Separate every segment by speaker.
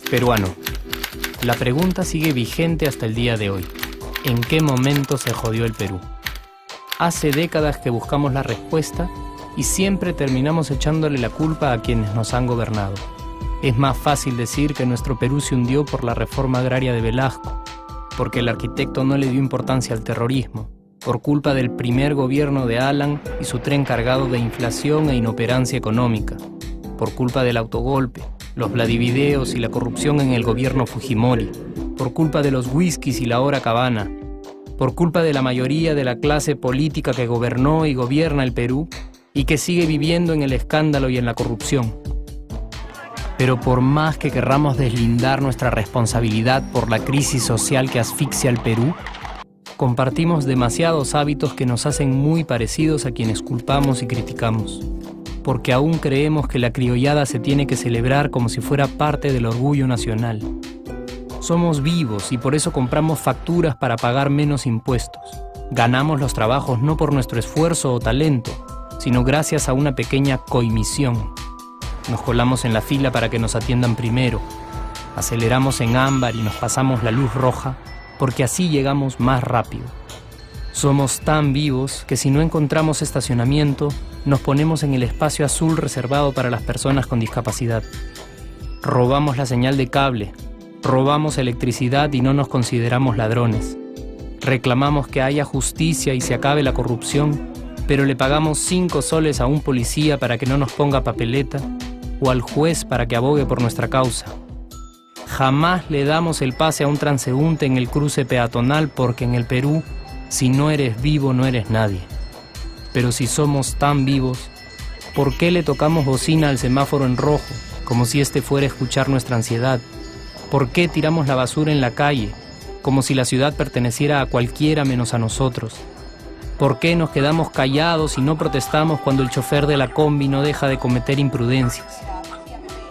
Speaker 1: Peruano. La pregunta sigue vigente hasta el día de hoy. ¿En qué momento se jodió el Perú? Hace décadas que buscamos la respuesta y siempre terminamos echándole la culpa a quienes nos han gobernado. Es más fácil decir que nuestro Perú se hundió por la reforma agraria de Velasco, porque el arquitecto no le dio importancia al terrorismo, por culpa del primer gobierno de Alan y su tren cargado de inflación e inoperancia económica, por culpa del autogolpe, los Vladivideos y la corrupción en el gobierno Fujimori, por culpa de los whiskies y la hora cabana, por culpa de la mayoría de la clase política que gobernó y gobierna el Perú y que sigue viviendo en el escándalo y en la corrupción. Pero por más que querramos deslindar nuestra responsabilidad por la crisis social que asfixia al Perú, compartimos demasiados hábitos que nos hacen muy parecidos a quienes culpamos y criticamos, porque aún creemos que la criollada se tiene que celebrar como si fuera parte del orgullo nacional. Somos vivos y por eso compramos facturas para pagar menos impuestos. Ganamos los trabajos no por nuestro esfuerzo o talento, sino gracias a una pequeña coimisión. Nos colamos en la fila para que nos atiendan primero. Aceleramos en ámbar y nos pasamos la luz roja, porque así llegamos más rápido. Somos tan vivos que si no encontramos estacionamiento, nos ponemos en el espacio azul reservado para las personas con discapacidad. Robamos la señal de cable, robamos electricidad y no nos consideramos ladrones. Reclamamos que haya justicia y se acabe la corrupción, pero le pagamos 5 soles a un policía para que no nos ponga papeleta o al juez para que abogue por nuestra causa. Jamás le damos el pase a un transeúnte en el cruce peatonal porque en el Perú, si no eres vivo, no eres nadie. Pero si somos tan vivos, ¿por qué le tocamos bocina al semáforo en rojo, como si este fuera a escuchar nuestra ansiedad? ¿Por qué tiramos la basura en la calle, como si la ciudad perteneciera a cualquiera menos a nosotros? ¿Por qué nos quedamos callados y no protestamos cuando el chofer de la combi no deja de cometer imprudencias?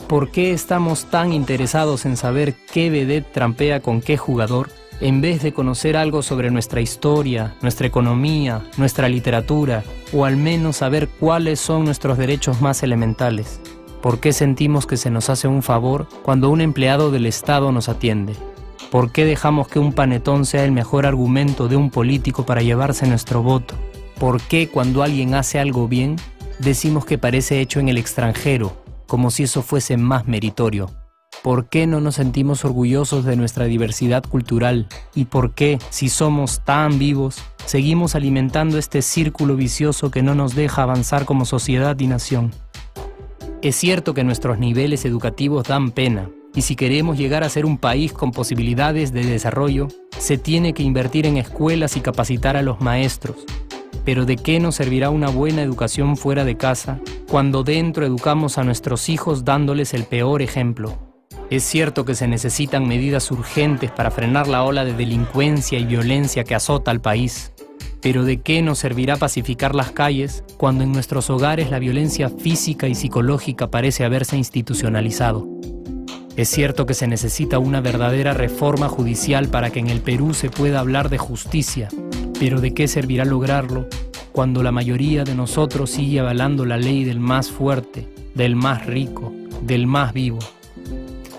Speaker 1: ¿Por qué estamos tan interesados en saber qué vedette trampea con qué jugador, en vez de conocer algo sobre nuestra historia, nuestra economía, nuestra literatura, o al menos saber cuáles son nuestros derechos más elementales? ¿Por qué sentimos que se nos hace un favor cuando un empleado del Estado nos atiende? ¿Por qué dejamos que un panetón sea el mejor argumento de un político para llevarse nuestro voto? ¿Por qué cuando alguien hace algo bien, decimos que parece hecho en el extranjero, como si eso fuese más meritorio? ¿Por qué no nos sentimos orgullosos de nuestra diversidad cultural? ¿Y por qué, si somos tan vivos, seguimos alimentando este círculo vicioso que no nos deja avanzar como sociedad y nación? Es cierto que nuestros niveles educativos dan pena, y si queremos llegar a ser un país con posibilidades de desarrollo, se tiene que invertir en escuelas y capacitar a los maestros. Pero ¿de qué nos servirá una buena educación fuera de casa cuando dentro educamos a nuestros hijos dándoles el peor ejemplo? Es cierto que se necesitan medidas urgentes para frenar la ola de delincuencia y violencia que azota al país. Pero ¿de qué nos servirá pacificar las calles cuando en nuestros hogares la violencia física y psicológica parece haberse institucionalizado? Es cierto que se necesita una verdadera reforma judicial para que en el Perú se pueda hablar de justicia, pero ¿de qué servirá lograrlo cuando la mayoría de nosotros sigue avalando la ley del más fuerte, del más rico, del más vivo?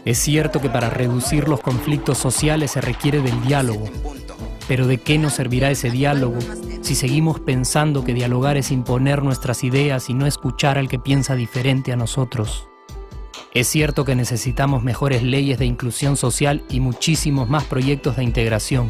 Speaker 1: Es cierto que para reducir los conflictos sociales se requiere del diálogo, pero ¿de qué nos servirá ese diálogo si seguimos pensando que dialogar es imponer nuestras ideas y no escuchar al que piensa diferente a nosotros? Es cierto que necesitamos mejores leyes de inclusión social y muchísimos más proyectos de integración,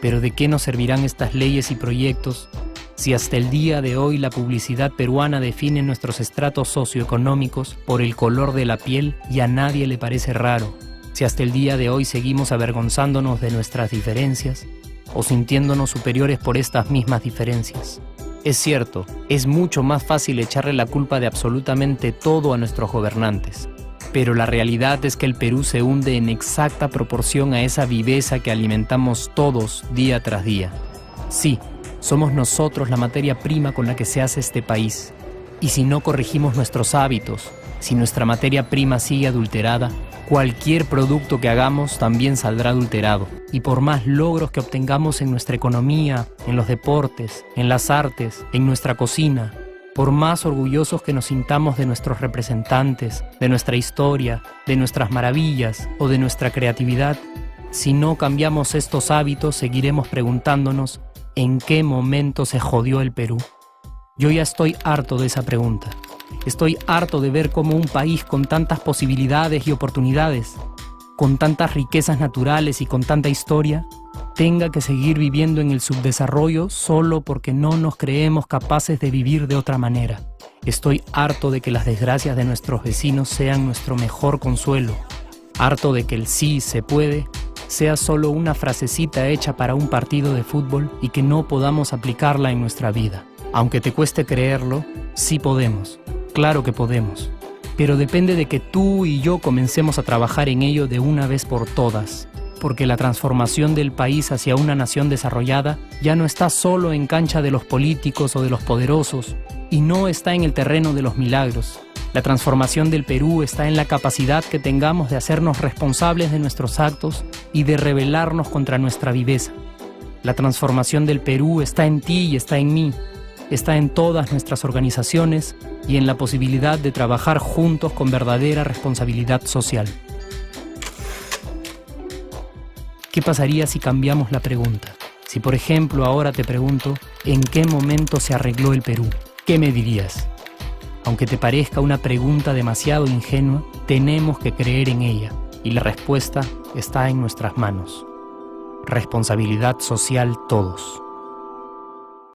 Speaker 1: pero ¿de qué nos servirán estas leyes y proyectos si hasta el día de hoy la publicidad peruana define nuestros estratos socioeconómicos por el color de la piel y a nadie le parece raro? Si hasta el día de hoy seguimos avergonzándonos de nuestras diferencias o sintiéndonos superiores por estas mismas diferencias. Es cierto, es mucho más fácil echarle la culpa de absolutamente todo a nuestros gobernantes, pero la realidad es que el Perú se hunde en exacta proporción a esa viveza que alimentamos todos día tras día. Sí, somos nosotros la materia prima con la que se hace este país, y si no corregimos nuestros hábitos, si nuestra materia prima sigue adulterada, Cualquier producto que hagamos también saldrá adulterado. Y por más logros que obtengamos en nuestra economía, en los deportes, en las artes, en nuestra cocina, por más orgullosos que nos sintamos de nuestros representantes, de nuestra historia, de nuestras maravillas o de nuestra creatividad, si no cambiamos estos hábitos, seguiremos preguntándonos ¿en qué momento se jodió el Perú? Yo ya estoy harto de esa pregunta. Estoy harto de ver cómo un país con tantas posibilidades y oportunidades, con tantas riquezas naturales y con tanta historia, tenga que seguir viviendo en el subdesarrollo solo porque no nos creemos capaces de vivir de otra manera. Estoy harto de que las desgracias de nuestros vecinos sean nuestro mejor consuelo. Harto de que el sí se puede sea solo una frasecita hecha para un partido de fútbol y que no podamos aplicarla en nuestra vida. Aunque te cueste creerlo, sí podemos. Claro que podemos. Pero depende de que tú y yo comencemos a trabajar en ello de una vez por todas. Porque la transformación del país hacia una nación desarrollada ya no está solo en cancha de los políticos o de los poderosos, y no está en el terreno de los milagros. La transformación del Perú está en la capacidad que tengamos de hacernos responsables de nuestros actos y de rebelarnos contra nuestra viveza. La transformación del Perú está en ti y está en mí. Está en todas nuestras organizaciones y en la posibilidad de trabajar juntos con verdadera responsabilidad social. ¿Qué pasaría si cambiamos la pregunta? Si, por ejemplo, ahora te pregunto, ¿en qué momento se arregló el Perú? ¿Qué me dirías? Aunque te parezca una pregunta demasiado ingenua, tenemos que creer en ella, y la respuesta está en nuestras manos. Responsabilidad social todos.